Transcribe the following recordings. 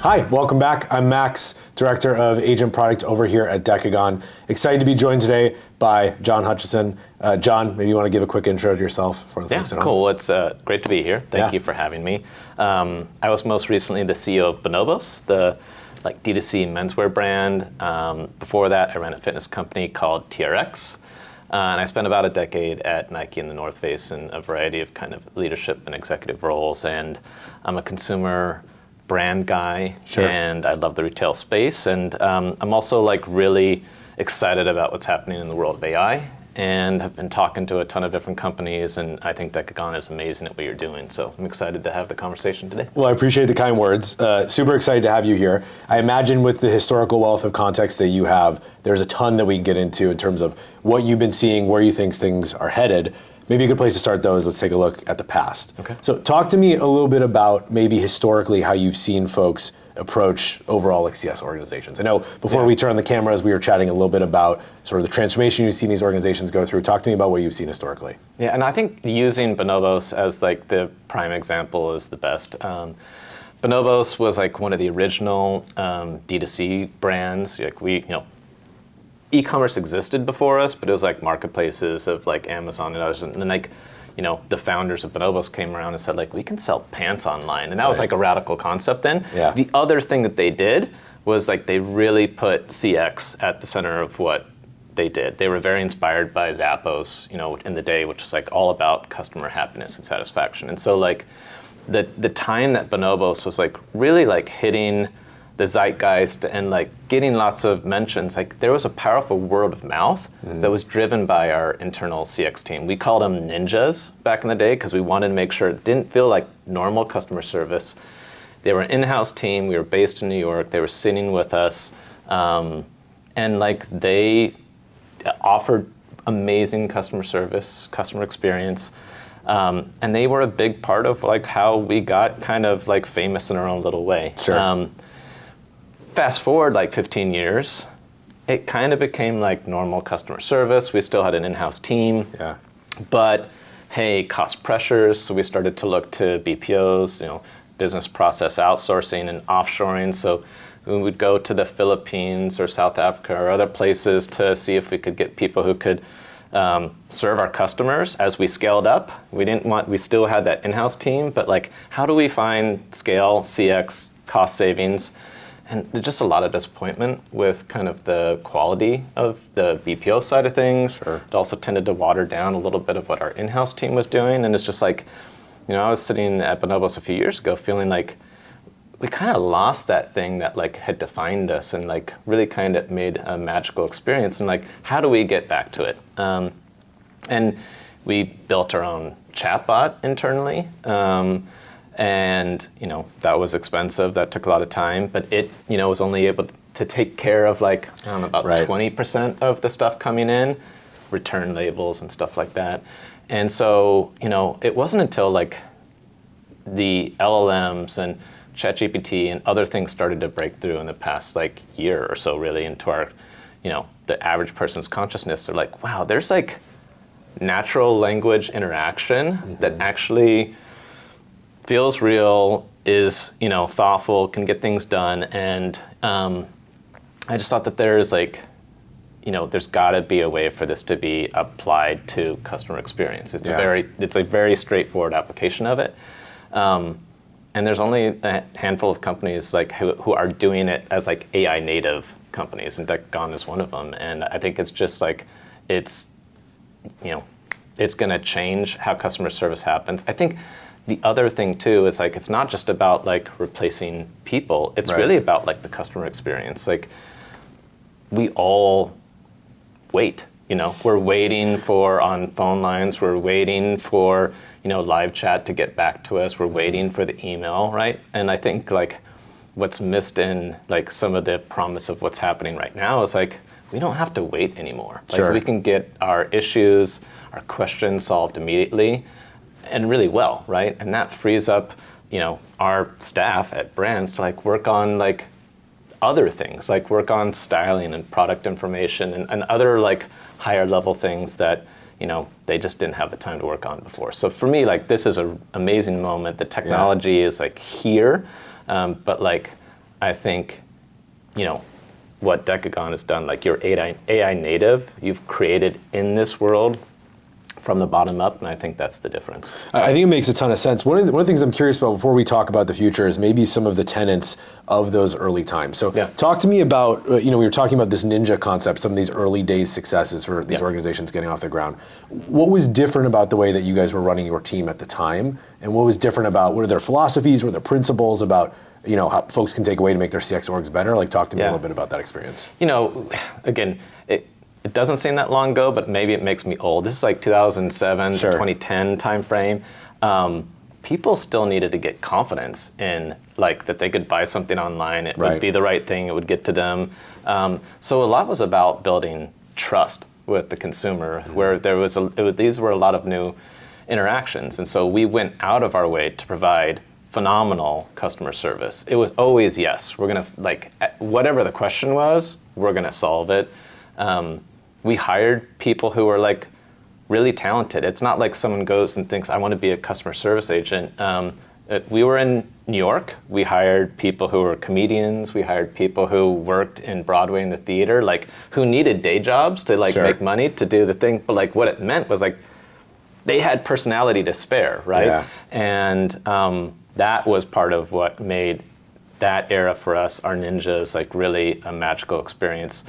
Hi, welcome back. I'm Max, Director of Agent Product over here at Decagon. Excited to be joined today by John Hutchison. John, maybe you want to give a quick intro to yourself for the folks at home? Cool. It's great to be here. Thank you for having me. I was most recently the CEO of Bonobos, the D2C menswear brand. Before that, I ran a fitness company called TRX. And I spent about a decade at Nike and the North Face in a variety of kind of leadership and executive roles. And I'm a consumer brand guy, and I love the retail space. And I'm also really excited about what's happening in the world of AI, and have been talking to a ton of different companies, and I think Decagon is amazing at what you're doing. So I'm excited to have the conversation today. Well, I appreciate the kind words. Super excited to have you here. I imagine with the historical wealth of context that you have, there's a ton that we can get into in terms of what you've been seeing, where you think things are headed. Maybe a good place to start, though, is let's take a look at the past. Okay. So talk to me a little bit about maybe historically how you've seen folks approach overall CS organizations. I know before we turned on the cameras, we were chatting a little bit about sort of the transformation you've seen these organizations go through. Talk to me about what you've seen historically. Yeah, and I think using Bonobos as the prime example is the best. Bonobos was one of the original D2C brands. E-commerce existed before us, but it was marketplaces of Amazon and others. And then the founders of Bonobos came around and said we can sell pants online. And that was a radical concept then. Yeah. The other thing that they did was they really put CX at the center of what they did. They were very inspired by Zappos, in the day, which was all about customer happiness and satisfaction. And so the time that Bonobos was really hitting the zeitgeist and getting lots of mentions, there was a powerful word of mouth that was driven by our internal CX team. We called them ninjas back in the day because we wanted to make sure it didn't feel like normal customer service. They were an in-house team. We were based in New York. They were sitting with us, and they offered amazing customer service, customer experience. And they were a big part of how we got kind of famous in our own little way. Sure. Fast forward 15 years, it kind of became normal customer service. We still had an in-house team, but hey, cost pressures. So we started to look to BPOs, business process outsourcing and offshoring. So we would go to the Philippines or South Africa or other places to see if we could get people who could serve our customers. As we scaled up, we still had that in-house team, but how do we find scale, CX, cost savings? And there's just a lot of disappointment with kind of the quality of the BPO side of things. Sure. It also tended to water down a little bit of what our in-house team was doing. And it's just I was sitting at Bonobos a few years ago feeling we kind of lost that thing that had defined us and really kind of made a magical experience. And how do we get back to it? And we built our own chatbot internally. And that was expensive. That took a lot of time, but it was only able to take care of about 20% of the stuff coming in, return labels and stuff like that. And so it wasn't until the LLMs and ChatGPT and other things started to break through in the past year or so, really into our the average person's consciousness. They're wow, there's natural language interaction that actually feels real, is thoughtful, can get things done, and I just thought that there's there's got to be a way for this to be applied to customer experience. It's a very straightforward application of it, and there's only a handful of companies who are doing it as AI native companies, and Decagon is one of them. And I think it's just it's going to change how customer service happens. I think the other thing too is it's not just about replacing people. It's really about the customer experience. We all wait. We're waiting for on phone lines. We're waiting for live chat to get back to us. We're waiting for the email, right? And I think what's missed in some of the promise of what's happening right now is we don't have to wait anymore. Sure. We can get our issues, our questions solved immediately. And really well, right? And that frees up, our staff at brands to work on other things, work on styling and product information and other higher level things that they just didn't have the time to work on before. So for me, this is an amazing moment. The technology is here, but I think, what Decagon has done, like you're AI native, you've created in this world from the bottom up, and I think that's the difference. I think it makes a ton of sense. One of the things I'm curious about before we talk about the future is maybe some of the tenets of those early times. So talk to me about, we were talking about this ninja concept, some of these early days successes for these organizations getting off the ground. What was different about the way that you guys were running your team at the time? And what was different about, what are their philosophies, what are their principles about, how folks can take away to make their CX orgs better? Like talk to me a little bit about that experience. Again, it doesn't seem that long ago, but maybe it makes me old. This is like 2007 to 2010 timeframe. People still needed to get confidence in like that they could buy something online. It would be the right thing. It would get to them. So a lot was about building trust with the consumer, where these were a lot of new interactions, and so we went out of our way to provide phenomenal customer service. It was always yes. We're gonna whatever the question was, we're gonna solve it. We hired people who were like really talented. It's not like someone goes and thinks, I want to be a customer service agent. We were in New York. We hired people who were comedians. We hired people who worked in Broadway in the theater, like who needed day jobs to make money to do the thing. But like what it meant was like they had personality to spare, right? Yeah. And that was part of what made that era for us, our ninjas, like really a magical experience.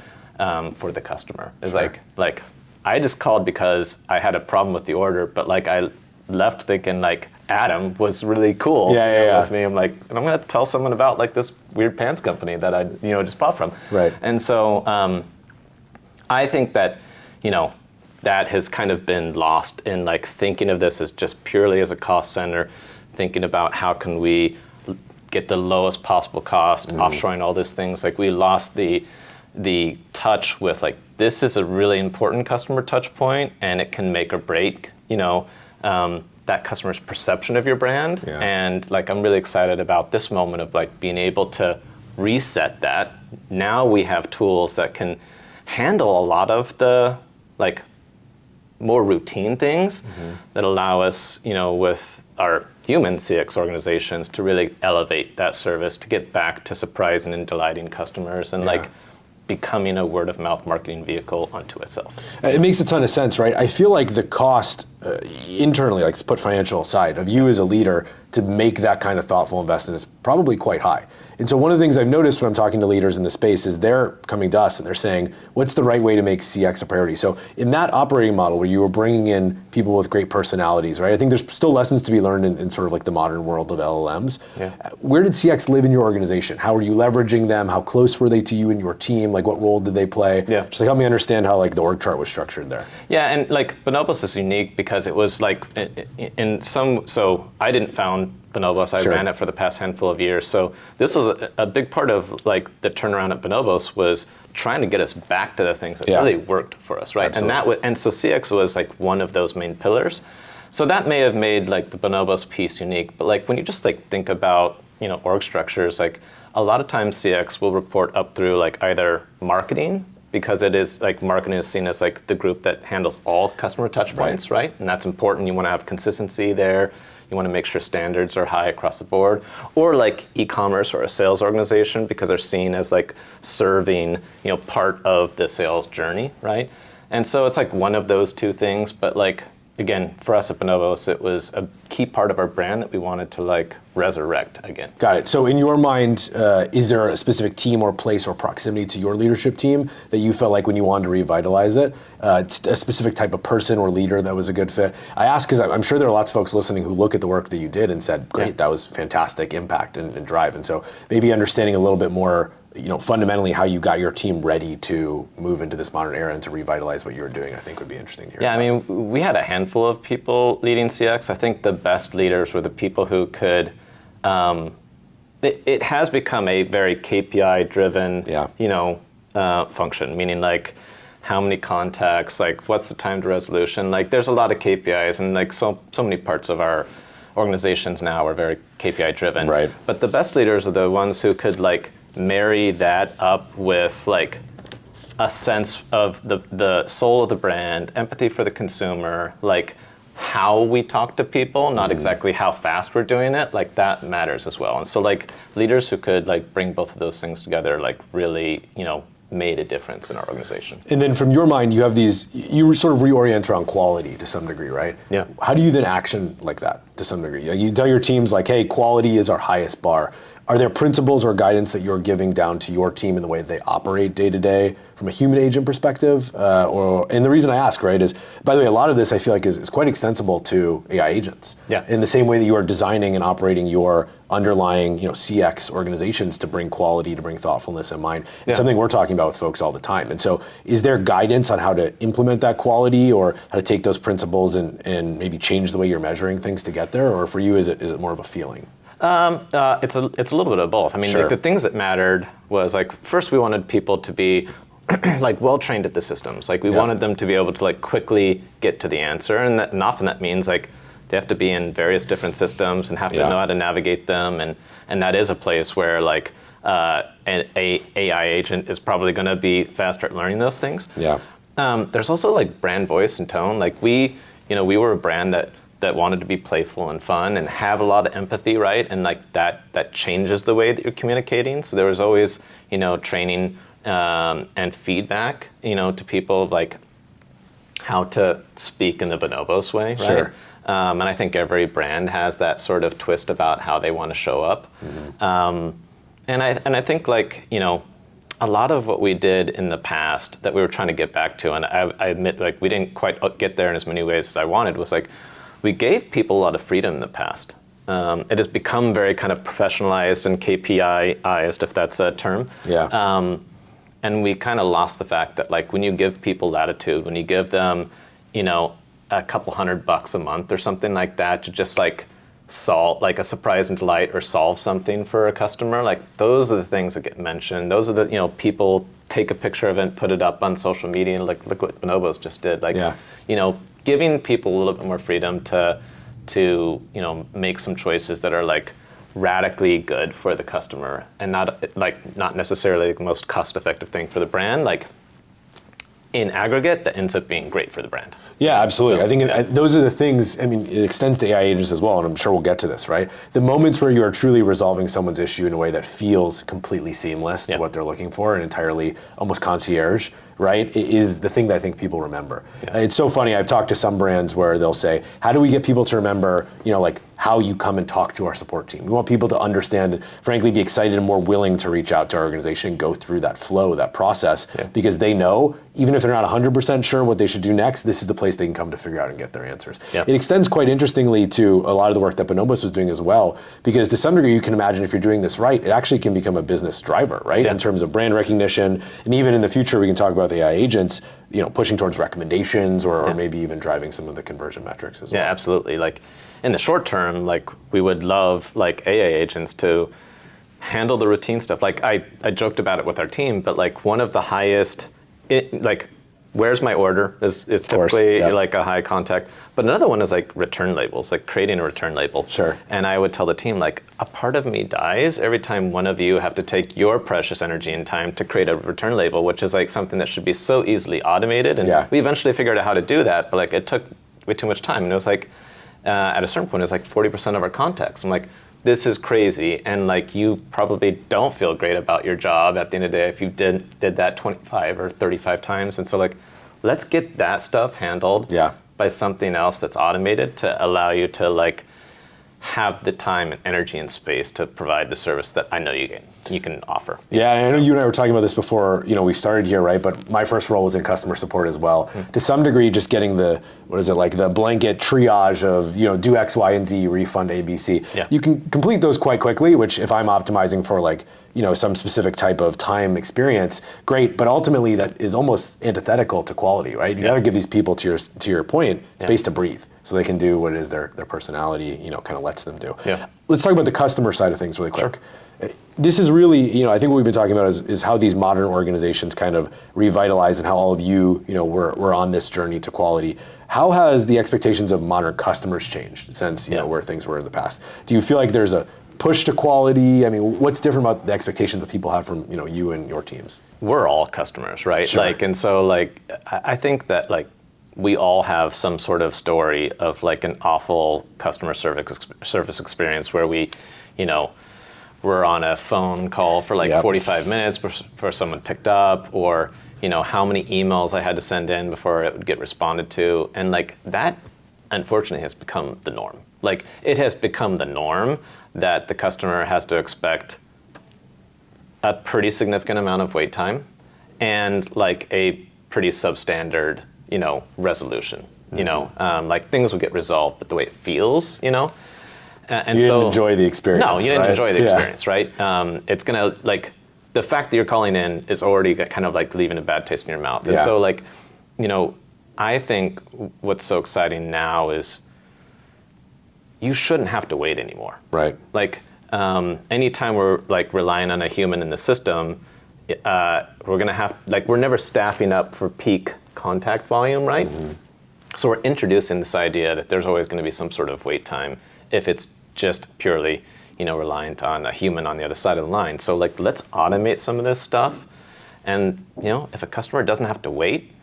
For the customer. It's like I just called because I had a problem with the order, but like I left thinking like Adam was really cool with me. I'm like, and I'm gonna tell someone about like this weird pants company that I just bought from. Right. And so I think that that has kind of been lost in like thinking of this as just purely as a cost center, thinking about how can we get the lowest possible cost, offshoring all these things. Like we lost the touch with like this is a really important customer touch point, and it can make or break that customer's perception of your brand. And like I'm really excited about this moment of like being able to reset that. Now we have tools that can handle a lot of the like more routine things that allow us with our human CX organizations to really elevate that service, to get back to surprising and delighting customers, and like becoming a word-of-mouth marketing vehicle unto itself. It makes a ton of sense, right? I feel like the cost internally, like to put financial aside, of you as a leader to make that kind of thoughtful investment is probably quite high. And so one of the things I've noticed when I'm talking to leaders in the space is they're coming to us and they're saying, what's the right way to make CX a priority? So in that operating model where you were bringing in people with great personalities, right? I think there's still lessons to be learned in sort of like the modern world of LLMs. Where did CX live in your organization? How were you leveraging them? How close were they to you and your team? Like what role did they play? Just like help me understand how like the org chart was structured there. Yeah, and like Bonobos is unique because it was like so I didn't found Bonobos. I ran it for the past handful of years. So this was a big part of like the turnaround at Bonobos was trying to get us back to the things that really worked for us, right? Absolutely. And so CX was like one of those main pillars. So that may have made like the Bonobos piece unique. But like when you just like think about org structures, like a lot of times CX will report up through like either marketing, because it is like marketing is seen as like the group that handles all customer touch points, right? And that's important. You want to have consistency there. You want to make sure standards are high across the board, or like e-commerce or a sales organization, because they're seen as like serving, part of the sales journey, right? And so it's like one of those two things, but like, again, for us at Bonobos, it was a key part of our brand that we wanted to like resurrect again. Got it. So in your mind, is there a specific team or place or proximity to your leadership team that you felt like when you wanted to revitalize it, it's a specific type of person or leader that was a good fit? I ask because I'm sure there are lots of folks listening who look at the work that you did and said, great, that was fantastic impact and drive. And so maybe understanding a little bit more, fundamentally how you got your team ready to move into this modern era and to revitalize what you were doing, I think would be interesting to hear. Yeah, I mean, we had a handful of people leading CX. I think the best leaders were the people who could, it has become a very KPI-driven, function, meaning like how many contacts, like what's the time to resolution? Like there's a lot of KPIs, and like so many parts of our organizations now are very KPI-driven. Right. But the best leaders are the ones who could like marry that up with like a sense of the soul of the brand, empathy for the consumer, like how we talk to people, not exactly how fast we're doing it, like that matters as well. And so like leaders who could like bring both of those things together, like really, made a difference in our organization. And then from your mind, you have you sort of reorient around quality to some degree, right? Yeah. How do you then action like that to some degree? You tell your teams like, hey, quality is our highest bar. Are there principles or guidance that you're giving down to your team in the way that they operate day to day from a human agent perspective? And the reason I ask, right, is, by the way, a lot of this I feel like is quite extensible to AI agents. Yeah. In the same way that you are designing and operating your underlying, CX organizations to bring quality, to bring thoughtfulness in mind. It's something we're talking about with folks all the time. And so is there guidance on how to implement that quality or how to take those principles and maybe change the way you're measuring things to get there? Or for you, is it more of a feeling? It's a little bit of both. I mean, Sure. like the things that mattered was like, first we wanted people to be like well trained at the systems. Like we wanted them to be able to like quickly get to the answer, and often that means like they have to be in various different systems and have to know how to navigate them, and that is a place where like an AI agent is probably going to be faster at learning those things. Yeah. There's also like brand voice and tone. Like we were a brand that wanted to be playful and fun and have a lot of empathy, right? And like that changes the way that you're communicating. So there was always, training and feedback, to people of like how to speak in the Bonobos way, right? Sure. And I think every brand has that sort of twist about how they want to show up. Mm-hmm. And I think like, a lot of what we did in the past that we were trying to get back to, and I admit like we didn't quite get there in as many ways as I wanted, was like we gave people a lot of freedom in the past. It has become very kind of professionalized and KPI-ized, if that's a term. Yeah. And we kind of lost the fact that like when you give people latitude, when you give them, a couple $100 a month or something like that to just like solve like a surprise and delight or solve something for a customer, like those are the things that get mentioned. Those are the, people take a picture of it and put it up on social media and like look what Bonobos just did. Like, giving people a little bit more freedom to make some choices that are like radically good for the customer and not necessarily the most cost-effective thing for the brand. Like in aggregate, that ends up being great for the brand. Yeah, absolutely. So, I think those are the things, I mean, it extends to AI agents as well, and I'm sure we'll get to this, right? The moments where you are truly resolving someone's issue in a way that feels completely seamless to what they're looking for and entirely almost concierge, right, is the thing that I think people remember. Yeah. It's so funny, I've talked to some brands where they'll say, how do we get people to remember, like how you come and talk to our support team? We want people to understand and frankly be excited and more willing to reach out to our organization and go through that flow, that process, because they know, even if they're not 100% sure what they should do next, this is the place they can come to figure out and get their answers. It extends quite interestingly to a lot of the work that Bonobos was doing as well, because to some degree you can imagine if you're doing this right, it actually can become a business driver, right? In terms of brand recognition, and even in the future we can talk about the AI agents, pushing towards recommendations or maybe even driving some of the conversion metrics as well. Yeah, absolutely. Like in the short term, like we would love like AI agents to handle the routine stuff. Like I joked about it with our team, but like one of the highest, where's my order is typically like a high contact. But another one is like return labels, like creating a return label. Sure. And I would tell the team like a part of me dies every time one of you have to take your precious energy and time to create a return label, which is like something that should be so easily automated. And we eventually figured out how to do that, but like it took way too much time. And it was like, at a certain point, it's like 40% of our contacts. I'm like, this is crazy, and like you probably don't feel great about your job at the end of the day if you did that 25 or 35 times. And so like, let's get that stuff handled by something else that's automated to allow you to like have the time and energy and space to provide the service that I know you can offer. Yeah, and I know you and I were talking about this before, we started here, right? But my first role was in customer support as well. Mm-hmm. To some degree, just getting the blanket triage of, do X, Y, and Z, refund A, B, C. Yeah. You can complete those quite quickly, which if I'm optimizing for like, some specific type of time experience, great. But ultimately that is almost antithetical to quality, right? You gotta give these people, to your point, space to breathe so they can do what it is their personality, kind of lets them do. Yeah. Let's talk about the customer side of things really quick. Sure. This is really, I think what we've been talking about is how these modern organizations kind of revitalize and how all of you, we're on this journey to quality. How has the expectations of modern customers changed since, where things were in the past? Do you feel like there's a push to quality? I mean, what's different about the expectations that people have from, you and your teams? We're all customers, right? Sure. Like, and so like, I think that like, we all have some sort of story of like an awful customer service experience where we, you know, we're on a phone call for like 45 minutes before someone picked up, or, you know, how many emails I had to send in before it would get responded to. And like that, unfortunately, has become the norm. Like it has become the norm that the customer has to expect a pretty significant amount of wait time and like a pretty substandard, you know, resolution. You know, like things will get resolved, but the way it feels, you know. And you so didn't enjoy the experience. No, you didn't right? enjoy the experience, right? It's gonna like the fact that you're calling in is already kind of like leaving a bad taste in your mouth. And so like, you know, I think what's so exciting now is you shouldn't have to wait anymore. Right. Like anytime we're like relying on a human in the system, we're gonna have like we're never staffing up for peak contact volume, right? So we're introducing this idea that there's always going to be some sort of wait time if it's just purely, you know, reliant on a human on the other side of the line. So like, let's automate some of this stuff. And, you know, if a customer doesn't have to wait,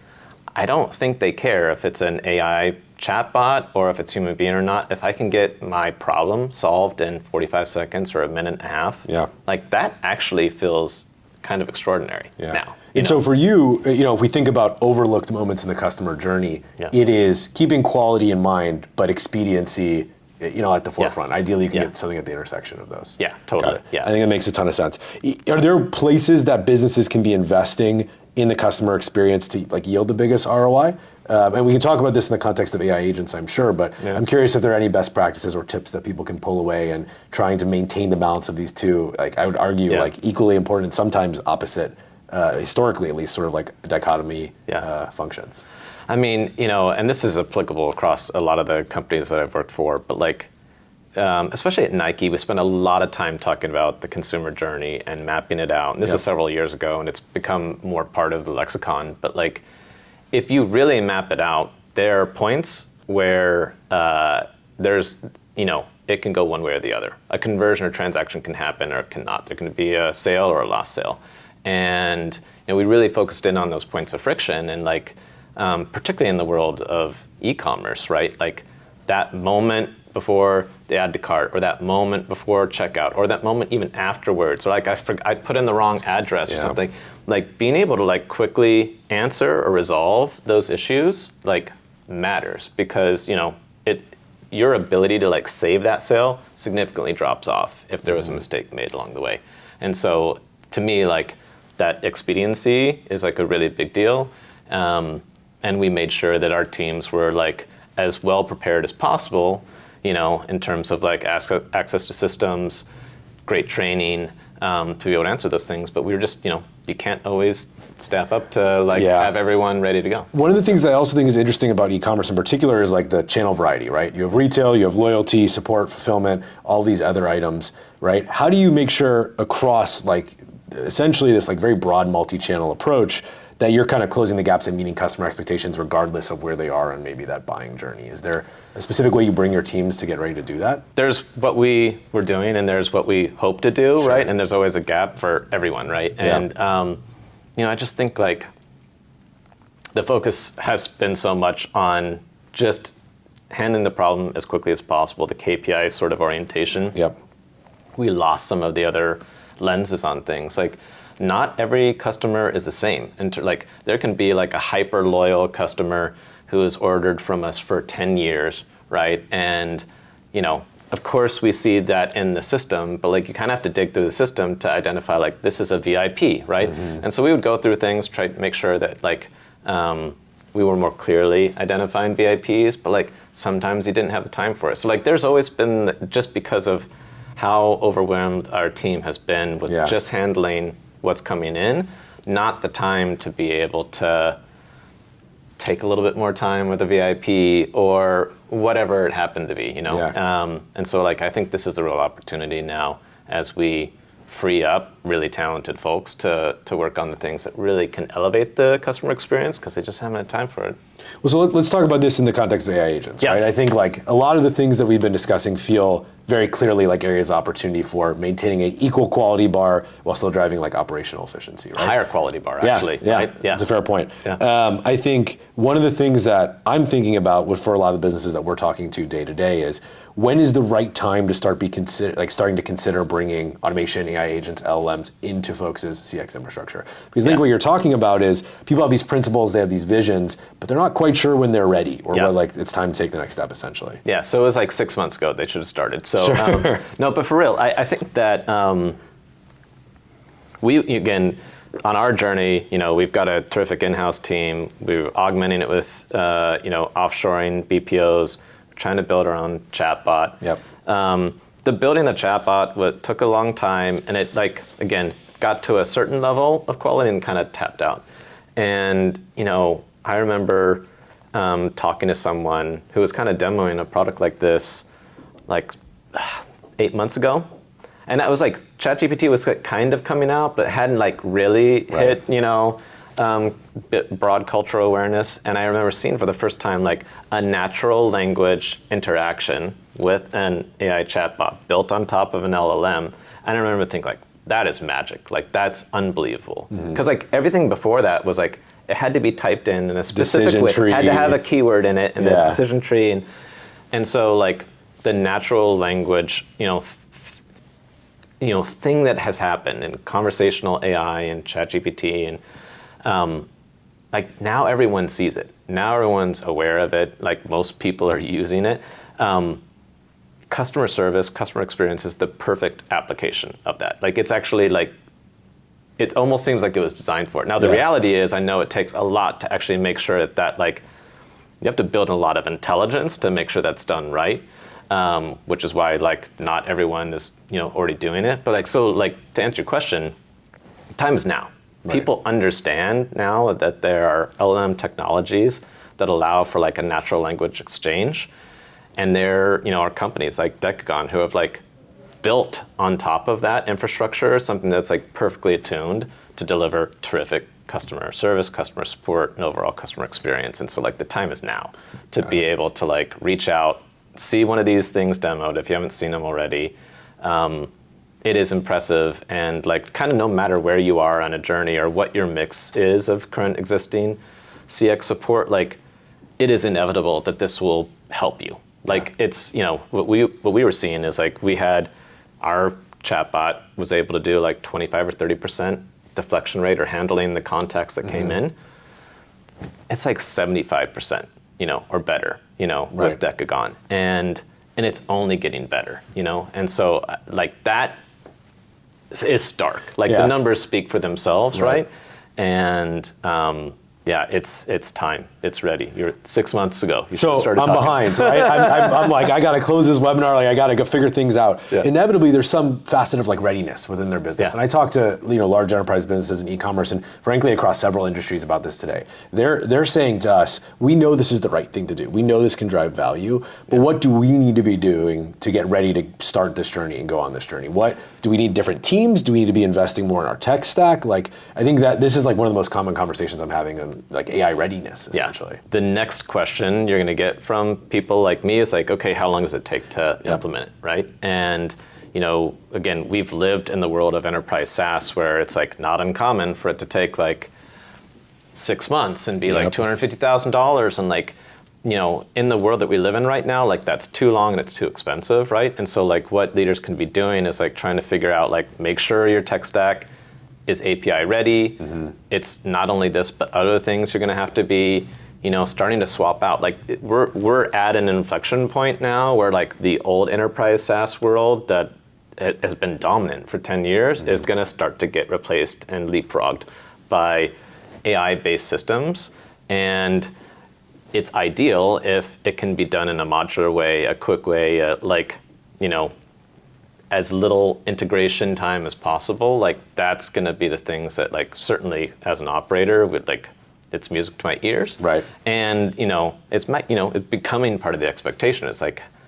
I don't think they care if it's an AI chatbot or if it's human being or not. If I can get my problem solved in 45 seconds or a minute and a half, like that actually feels kind of extraordinary now. And so for you, you know, if we think about overlooked moments in the customer journey, it is keeping quality in mind, but expediency, you know, at the forefront. Ideally, you can get something at the intersection of those. Yeah, totally. Yeah. I think that makes a ton of sense. Are there places that businesses can be investing in the customer experience to like yield the biggest ROI? And we can talk about this in the context of AI agents, I'm sure, but I'm curious if there are any best practices or tips that people can pull away and trying to maintain the balance of these two. Like I would argue, like equally important, sometimes opposite, historically at least, sort of like dichotomy functions. I mean, you know, and this is applicable across a lot of the companies that I've worked for, but like, especially at Nike, we spent a lot of time talking about the consumer journey and mapping it out. And this is several years ago, and it's become more part of the lexicon. But like, if you really map it out, there are points where there's, you know, it can go one way or the other. A conversion or transaction can happen or it cannot. There can be a sale or a lost sale. And you know, we really focused in on those points of friction, and like, particularly in the world of e-commerce, right? Like that moment before the add to cart, or that moment before checkout, or that moment even afterwards, or like I put in the wrong address or something. Like being able to like quickly answer or resolve those issues like matters, because you know your ability to like save that sale significantly drops off if there was a mistake made along the way. And so to me, like that expediency is like a really big deal. And we made sure that our teams were like as well prepared as possible, you know, in terms of like access to systems, great training, to be able to answer those things. But we were just, you know, you can't always staff up to like have everyone ready to go. One of the things that I also think is interesting about e-commerce in particular is like the channel variety, right? You have retail, you have loyalty, support, fulfillment, all these other items, right? How do you make sure across like essentially this like very broad multi-channel approach that you're kind of closing the gaps and meeting customer expectations regardless of where they are on maybe that buying journey? Is there a specific way you bring your teams to get ready to do that? There's what we were doing and there's what we hope to do, right? And there's always a gap for everyone, right? And you know, I just think like the focus has been so much on just handling the problem as quickly as possible, the KPI sort of orientation. We lost some of the other lenses on things. Like, not every customer is the same. And like, there can be like a hyper loyal customer who has ordered from us for 10 years, right? And, you know, of course we see that in the system, but like you kind of have to dig through the system to identify like this is a VIP, right? And so we would go through things, try to make sure that like we were more clearly identifying VIPs, but like sometimes he didn't have the time for it. So like there's always been, just because of how overwhelmed our team has been with just handling what's coming in, not the time to be able to take a little bit more time with a VIP or whatever it happened to be, you know? And so like, I think this is the real opportunity now as we free up really talented folks to work on the things that really can elevate the customer experience, because they just haven't had time for it. Well, so let's talk about this in the context of AI agents, right? I think like a lot of the things that we've been discussing feel very clearly like areas of opportunity for maintaining an equal quality bar while still driving like operational efficiency, right? Higher quality bar, actually. Yeah, Right? It's a fair point. Yeah. I think one of the things that I'm thinking about for a lot of the businesses that we're talking to day to day is when is the right time to starting to consider bringing automation, AI agents, LLMs into folks' CX infrastructure? Because I think what you're talking about is people have these principles, they have these visions, but they're not quite sure when they're ready or when like it's time to take the next step, essentially. Yeah, so it was like 6 months ago they should have started. So no, but for real, I think that we, again, on our journey, we've got a terrific in-house team. We're augmenting it with, offshoring BPOs, trying to build our own chatbot. Yep. The building the chatbot took a long time, and it again got to a certain level of quality and kind of tapped out. And I remember talking to someone who was kind of demoing a product like this, 8 months ago, and that was like ChatGPT was kind of coming out, but it hadn't really hit broad cultural awareness. And I remember seeing for the first time a natural language interaction with an AI chatbot built on top of an LLM. And I remember thinking that is magic. That's unbelievable. Because everything before that was it had to be typed in a specific decision way. Tree. It had to have a keyword in it and the decision tree. And so the natural language, thing that has happened in conversational AI and ChatGPT, and now everyone sees it. Now everyone's aware of it. Most people are using it. Customer service, customer experience is the perfect application of that. It's actually it almost seems like it was designed for it. Now the reality is, I know it takes a lot to actually make sure that you have to build a lot of intelligence to make sure that's done right. Which is why not everyone is already doing it. But to answer your question, time is now. Right. People understand now that there are LLM technologies that allow for a natural language exchange, and there are companies like Decagon who have built on top of that infrastructure something that's perfectly attuned to deliver terrific customer service, customer support, and overall customer experience. And so the time is now to be able to reach out, see one of these things demoed if you haven't seen them already. It is impressive, and kind of no matter where you are on a journey or what your mix is of current existing CX support, it is inevitable that this will help you. It's what we were seeing is we had our chatbot was able to do 25 or 30% deflection rate or handling the contacts that came in. It's 75%, or better, with Decagon, and it's only getting better, and so that is stark. The numbers speak for themselves, right? And it's time. It's ready. You're 6 months ago. So I'm behind, right? I'm I got to close this webinar. I got to go figure things out. Yeah. Inevitably, there's some facet of readiness within their business. And I talk to large enterprise businesses in e-commerce and frankly across several industries about this today. They're saying to us, we know this is the right thing to do. We know this can drive value, but what do we need to be doing to get ready to start this journey and go on this journey? What do we need? Different teams? Do we need to be investing more in our tech stack? I think that this is one of the most common conversations I'm having on AI readiness, essentially. Yeah. The next question you're going to get from people like me is okay, how long does it take to implement it, right? And again, we've lived in the world of enterprise SaaS where it's not uncommon for it to take 6 months and be $250,000, and in the world that we live in right now, that's too long and it's too expensive, right? And so what leaders can be doing is trying to figure out make sure your tech stack is API ready. It's not only this, but other things you're going to have to be, starting to swap out. We're at an inflection point now where the old enterprise SaaS world that has been dominant for 10 years is going to start to get replaced and leapfrogged by AI-based systems. And it's ideal if it can be done in a modular way, a quick way, as little integration time as possible. That's going to be the things that certainly as an operator would it's music to my ears. Right. And it's becoming part of the expectation. It's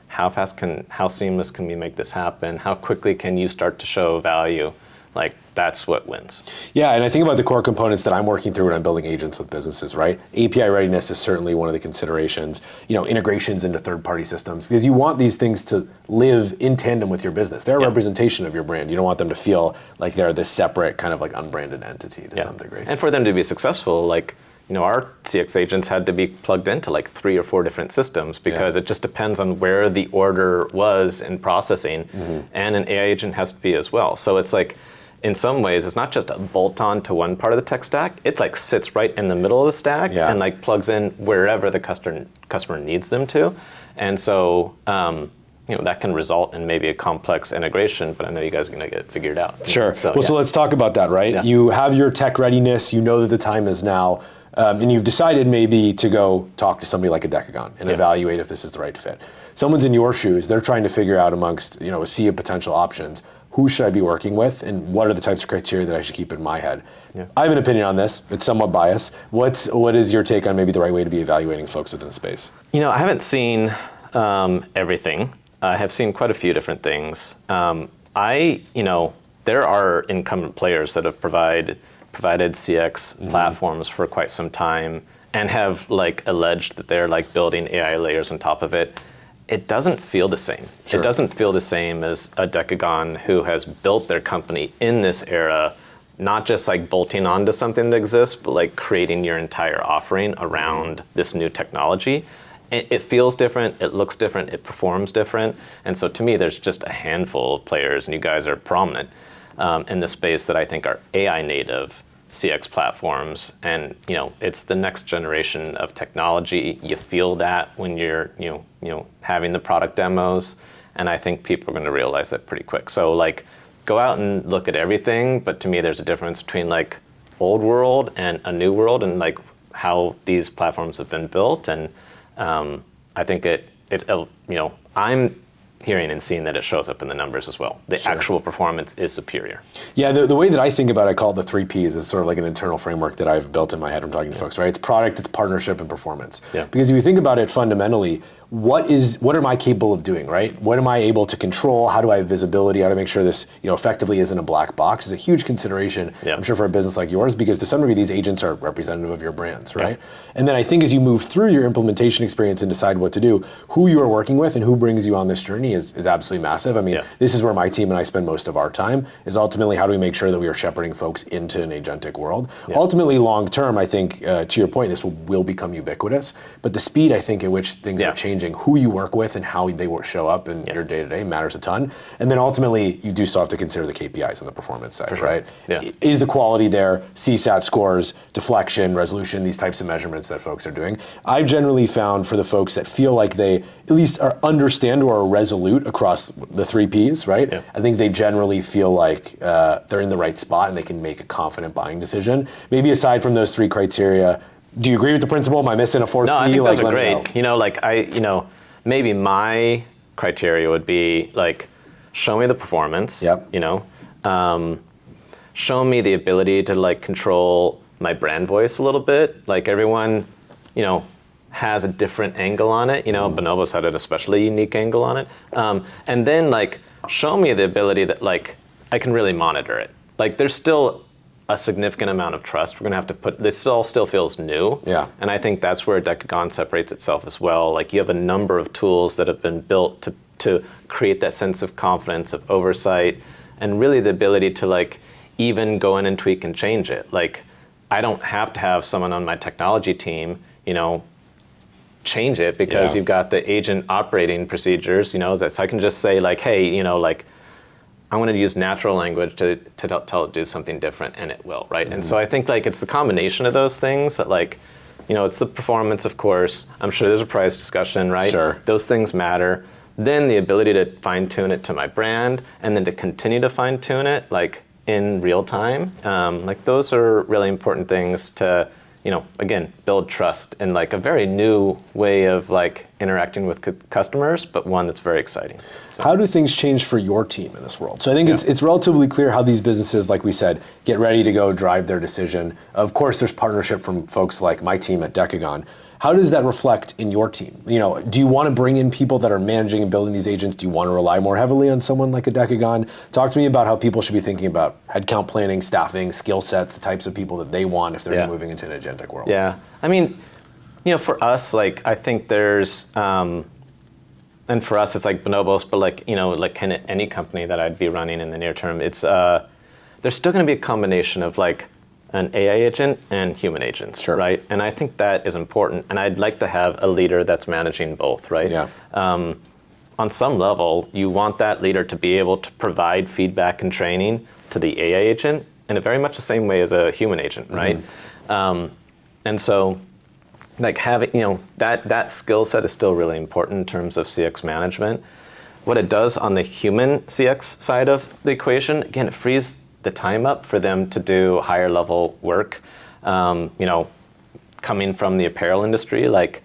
how seamless can we make this happen? How quickly can you start to show value? like that's what wins. Yeah, and I think about the core components that I'm working through when I'm building agents with businesses, right? API readiness is certainly one of the considerations, integrations into third-party systems, because you want these things to live in tandem with your business. They're a representation of your brand. You don't want them to feel like they're this separate kind of like unbranded entity to some degree. And for them to be successful, like, our CX agents had to be plugged into like 3 or 4 different systems because it just depends on where the order was in processing, and an AI agent has to be as well. So it's like, in some ways, it's not just a bolt-on to one part of the tech stack. It like sits right in the middle of the stack and like plugs in wherever the customer needs them to. And so, that can result in maybe a complex integration, but I know you guys are going to get it figured out. Sure. So let's talk about that, right? Yeah. You have your tech readiness. You know that the time is now. And you've decided maybe to go talk to somebody like a Decagon and evaluate if this is the right fit. Someone's in your shoes. They're trying to figure out amongst a sea of potential options, who should I be working with, and what are the types of criteria that I should keep in my head? Yeah. I have an opinion on this. It's somewhat biased. What is your take on maybe the right way to be evaluating folks within the space? I haven't seen everything. I have seen quite a few different things. There are incumbent players that have provided CX platforms for quite some time and have like alleged that they're like building AI layers on top of it. It doesn't feel the same. Sure. It doesn't feel the same as a Decagon who has built their company in this era, not just like bolting onto something that exists, but like creating your entire offering around this new technology. It feels different, it looks different, it performs different. And so to me, there's just a handful of players, and you guys are prominent in the space that I think are AI native CX platforms, and it's the next generation of technology. You feel that when you're having the product demos, and I think people are going to realize that pretty quick. So like, go out and look at everything, but to me, there's a difference between like old world and a new world, and like how these platforms have been built, and I think I'm hearing and seeing that it shows up in the numbers as well. The actual performance is superior. Yeah, the way that I think about it, I call it the 3 Ps. It's sort of like an internal framework that I've built in my head from talking to folks, right? It's product, it's partnership, and performance. Yeah. Because if you think about it fundamentally, what am I capable of doing, right? What am I able to control? How do I have visibility? How do I make sure this effectively isn't a black box? Is a huge consideration, I'm sure, for a business like yours, because to some degree these agents are representative of your brands, right? And then I think as you move through your implementation experience and decide what to do, who you are working with and who brings you on this journey is absolutely massive. I mean, this is where my team and I spend most of our time, is ultimately how do we make sure that we are shepherding folks into an agentic world. Ultimately, long term, I think, to your point, this will become ubiquitous, but the speed, I think, at which things are changing, who you work with and how they will show up in your day-to-day matters a ton. And then ultimately, you do still have to consider the KPIs on the performance side, right? Yeah. Is the quality there, CSAT scores, deflection, resolution, these types of measurements that folks are doing? I've generally found for the folks that feel like they at least understand or are resolute across the 3 Ps, right? Yeah. I think they generally feel like they're in the right spot and they can make a confident buying decision. Maybe aside from those 3 criteria, do you agree with the principle? Am I missing a 4th P? No, I think those are great. Maybe my criteria would be like, show me the performance. Yep. Show me the ability to like control my brand voice a little bit. Like everyone, has a different angle on it. Bonobos had an especially unique angle on it. And then like, show me the ability that like I can really monitor it. Like there's still a significant amount of trust we're going to have to put. This all still feels new. Yeah. And I think that's where Decagon separates itself as well. Like you have a number of tools that have been built to create that sense of confidence, of oversight, and really the ability to like even go in and tweak and change it. Like I don't have to have someone on my technology team, change it because you've got the agent operating procedures, that so I can just say like, hey, I want to use natural language to tell it to do something different, and it will, right? And so I think like it's the combination of those things that like, it's the performance, of course. I'm sure there's a price discussion, right? Sure. Those things matter. Then the ability to fine tune it to my brand, and then to continue to fine tune it like in real time. Like those are really important things to, again, build trust in like a very new way of like interacting with customers, but one that's very exciting. So. How do things change for your team in this world? So I think it's relatively clear how these businesses, like we said, get ready to go drive their decision. Of course, there's partnership from folks like my team at Decagon. How does that reflect in your team? Do you want to bring in people that are managing and building these agents? Do you want to rely more heavily on someone like a Decagon? Talk to me about how people should be thinking about headcount planning, staffing, skill sets, the types of people that they want if they're moving into an agentic world. Yeah, I mean, for us, like, I think there's, and for us, it's like Bonobos, but like kind of any company that I'd be running in the near term, it's there's still going to be a combination of like an AI agent and human agents, Sure. right? And I think that is important, and I'd like to have a leader that's managing both, right? Yeah. On some level, you want that leader to be able to provide feedback and training to the AI agent in a very much the same way as a human agent, right? And so, like having, that skill set is still really important in terms of CX management. What it does on the human CX side of the equation, again, it frees the time up for them to do higher level work. Coming from the apparel industry, like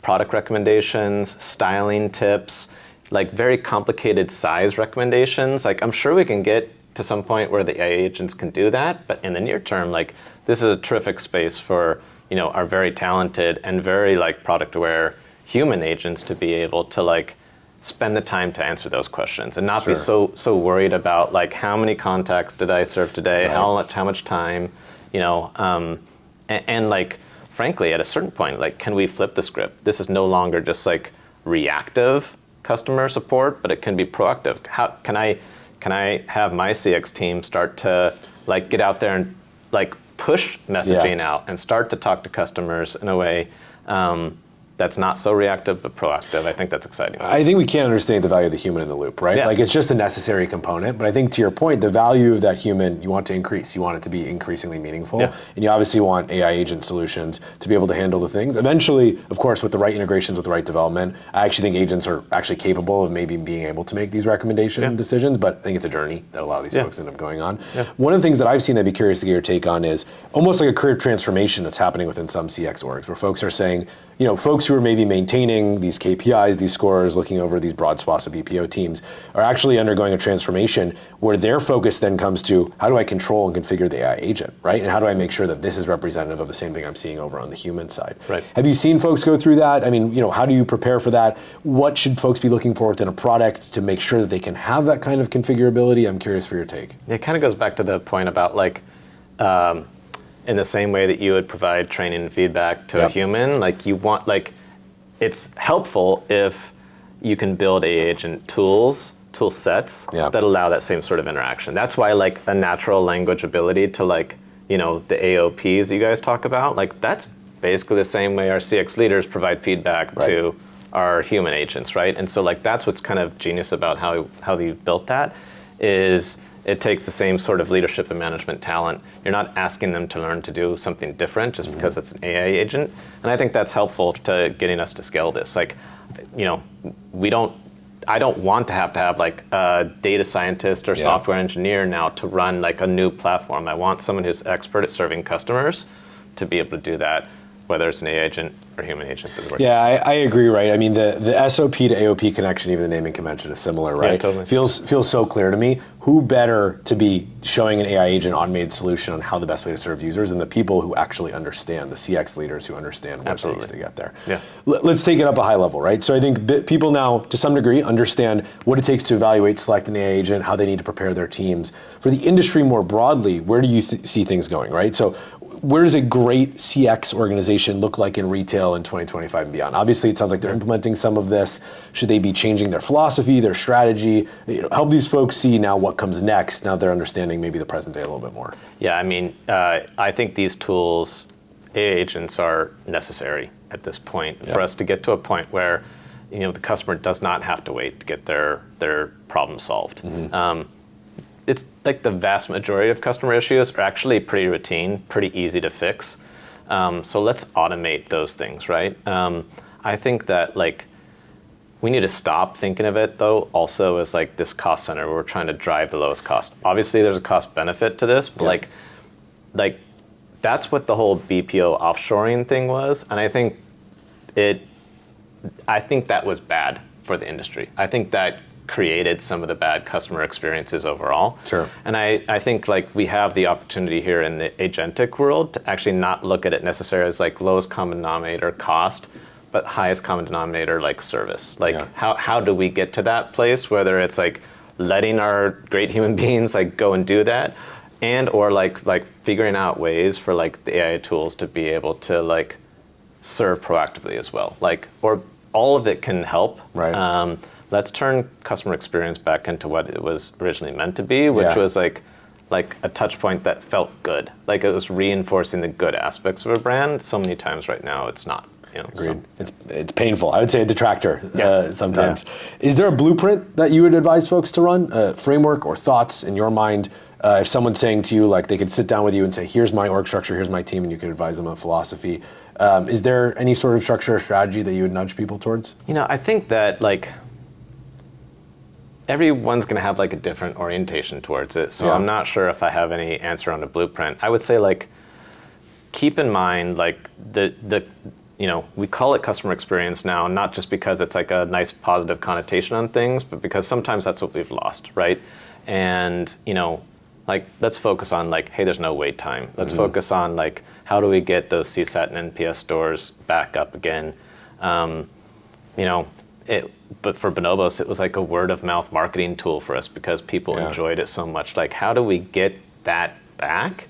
product recommendations, styling tips, like very complicated size recommendations. Like I'm sure we can get to some point where the AI agents can do that, but in the near term, like this is a terrific space for our very talented and very like product aware human agents to be able to like spend the time to answer those questions and not be so worried about like how many contacts did I serve today, how much time, and like frankly at a certain point, like can we flip the script? This is no longer just like reactive customer support, but it can be proactive. How can I have my CX team start to like get out there and like push messaging out and start to talk to customers in a way that's not so reactive but proactive? I think that's exciting. I think we can't understand the value of the human in the loop, right? Yeah. Like it's just a necessary component, but I think to your point, the value of that human, you want to increase. You want it to be increasingly meaningful. Yeah. And you obviously want AI agent solutions to be able to handle the things. Eventually, of course, with the right integrations, with the right development, I actually think agents are actually capable of maybe being able to make these recommendation decisions, but I think it's a journey that a lot of these folks end up going on. Yeah. One of the things that I've seen I'd be curious to get your take on is almost like a career transformation that's happening within some CX orgs, where folks are saying, folks who are maybe maintaining these KPIs, these scores, looking over these broad swaths of BPO teams are actually undergoing a transformation where their focus then comes to how do I control and configure the AI agent, right? And how do I make sure that this is representative of the same thing I'm seeing over on the human side? Right. Have you seen folks go through that? I mean, how do you prepare for that? What should folks be looking for within a product to make sure that they can have that kind of configurability? I'm curious for your take. It kind of goes back to the point about like, in the same way that you would provide training and feedback to a human, like you want, like, it's helpful if you can build AI agent tool sets that allow that same sort of interaction. That's why like a natural language ability to like, the AOPs you guys talk about, like that's basically the same way our CX leaders provide feedback to our human agents, right? And so like that's what's kind of genius about how you've built that is it takes the same sort of leadership and management talent. You're not asking them to learn to do something different just because it's an AI agent. And I think that's helpful to getting us to scale this. Like, I don't want to have like a data scientist or software engineer now to run like a new platform. I want someone who's expert at serving customers to be able to do that, whether it's an AI agent or human agent. Yeah, I agree, right? I mean, the SOP to AOP connection, even the naming convention is similar, right? Yeah, totally. Feels so clear to me. Who better to be showing an AI agent automated solution on how the best way to serve users than the people who actually understand, the CX leaders who understand what it takes to get there. Yeah. Let's take it up a high level, right? So I think people now, to some degree, understand what it takes to evaluate, select an AI agent, how they need to prepare their teams. For the industry more broadly, where do you see things going, right? So where does a great CX organization look like in retail in 2025 and beyond? Obviously, it sounds like they're implementing some of this. Should they be changing their philosophy, their strategy? Help these folks see now what comes next, now they're understanding maybe the present day a little bit more. Yeah, I mean, I think these tools, AI agents, are necessary at this point for us to get to a point where the customer does not have to wait to get their problem solved. It's like the vast majority of customer issues are actually pretty routine, pretty easy to fix. So let's automate those things, right? I think that like we need to stop thinking of it though also as like this cost center where we're trying to drive the lowest cost. Obviously there's a cost benefit to this, but like that's what the whole BPO offshoring thing was. And I think that was bad for the industry. I think that created some of the bad customer experiences overall. Sure. And I think like we have the opportunity here in the agentic world to actually not look at it necessarily as like lowest common denominator cost, but highest common denominator like service. Like how do we get to that place, whether it's like letting our great human beings like go and do that, and or like figuring out ways for like the AI tools to be able to like serve proactively as well. Like, or all of it can help. Right. Let's turn customer experience back into what it was originally meant to be, which was like a touch point that felt good. Like it was reinforcing the good aspects of a brand. So many times right now it's not. You know, Agreed. It's painful. I would say a detractor sometimes. Yeah. Is there a blueprint that you would advise folks to run? A framework or thoughts in your mind? If someone's saying to you, like they could sit down with you and say, here's my org structure, here's my team, and you could advise them on philosophy. Is there any sort of structure or strategy that you would nudge people towards? You know, I think that like everyone's going to have like a different orientation towards it. So I'm not sure if I have any answer on a blueprint. I would say like keep in mind like the you know, we call it customer experience now, not just because it's like a nice positive connotation on things, but because sometimes that's what we've lost, right? And, you know, like let's focus on like, hey, there's no wait time. Let's focus on like, how do we get those CSAT and NPS scores back up again? You know, but for Bonobos, it was like a word of mouth marketing tool for us because people enjoyed it so much. Like, how do we get that back?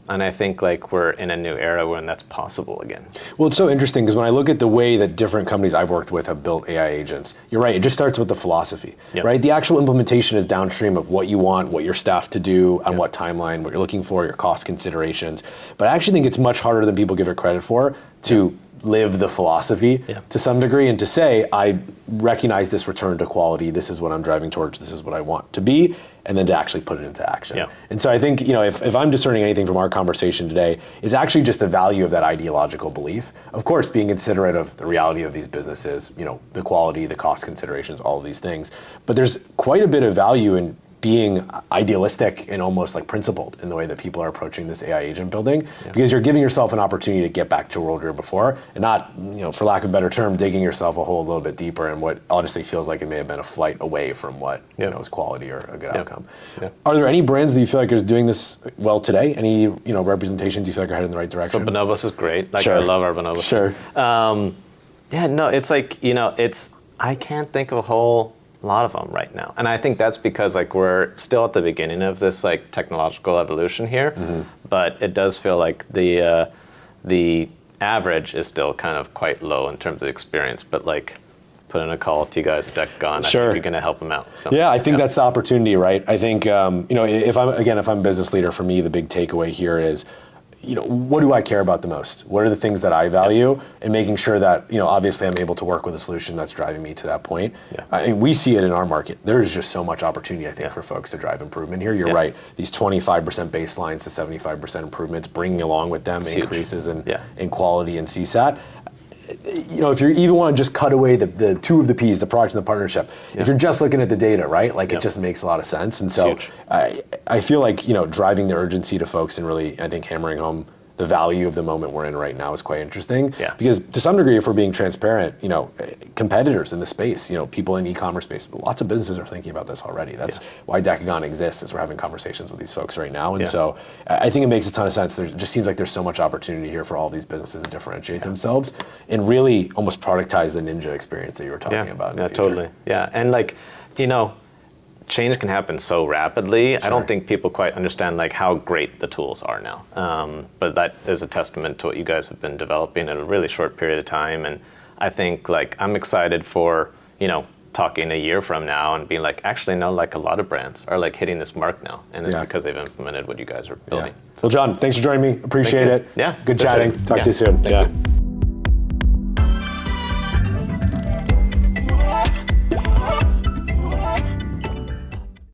And I think like we're in a new era when that's possible again. Well, it's so interesting because when I look at the way that different companies I've worked with have built AI agents, you're right, it just starts with the philosophy, right? The actual implementation is downstream of what you want, what your staff to do, on what timeline, what you're looking for, your cost considerations. But I actually think it's much harder than people give it credit for to live the philosophy to some degree and to say, I recognize this return to quality, this is what I'm driving towards, this is what I want to be, and then to actually put it into action. And so I think, you know, if I'm discerning anything from our conversation today, it's actually just the value of that ideological belief. Of course, being considerate of the reality of these businesses, you know, the quality, the cost considerations, all of these things. But there's quite a bit of value in being idealistic and almost like principled in the way that people are approaching this AI agent building, because you're giving yourself an opportunity to get back to a world you were before, and not, you know, for lack of a better term, digging yourself a hole a little bit deeper in what honestly feels like it may have been a flight away from what you know is quality or a good outcome. Are there any brands that you feel like are doing this well today? Any representations you feel like are headed in the right direction? So Bonobos is great. Like I love our Bonobos. Yeah, no, it's like, you know, I can't think of a whole lot of them right now. And I think that's because like we're still at the beginning of this like technological evolution here, but it does feel like the average is still kind of quite low in terms of experience, but like put in a call to you guys at DECCON, I think you're going to help them out. So, I think that's the opportunity, right? I think, you know, if I'm a business leader, for me, the big takeaway here is, you know, what do I care about the most? What are the things that I value? And making sure that, you know, obviously I'm able to work with a solution that's driving me to that point. I mean, we see it in our market. There is just so much opportunity, I think, for folks to drive improvement here. You're right. These 25% baselines to 75% improvements, bringing along with them increases in quality and CSAT. You know, if you even want to just cut away the two of the P's, the product and the partnership, if you're just looking at the data, right, like it just makes a lot of sense. And so I feel like, you know, driving the urgency to folks and really, I think, hammering home the value of the moment we're in right now is quite interesting. Because to some degree, if we're being transparent, you know, competitors in the space, you know, people in e-commerce space, lots of businesses are thinking about this already. That's why DECCON exists, is we're having conversations with these folks right now. And so I think it makes a ton of sense. There just seems like there's so much opportunity here for all these businesses to differentiate themselves and really almost productize the ninja experience that you were talking about in the future. Totally. And like, you know, change can happen so rapidly. I don't think people quite understand like how great the tools are now. But that is a testament to what you guys have been developing in a really short period of time. And I think like I'm excited for, you know, talking a year from now and being like, actually, no, like a lot of brands are like hitting this mark now. And it's because they've implemented what you guys are building. Well, John, thanks for joining me. Appreciate it. Yeah. Good chatting. Talk to you soon. Thank you.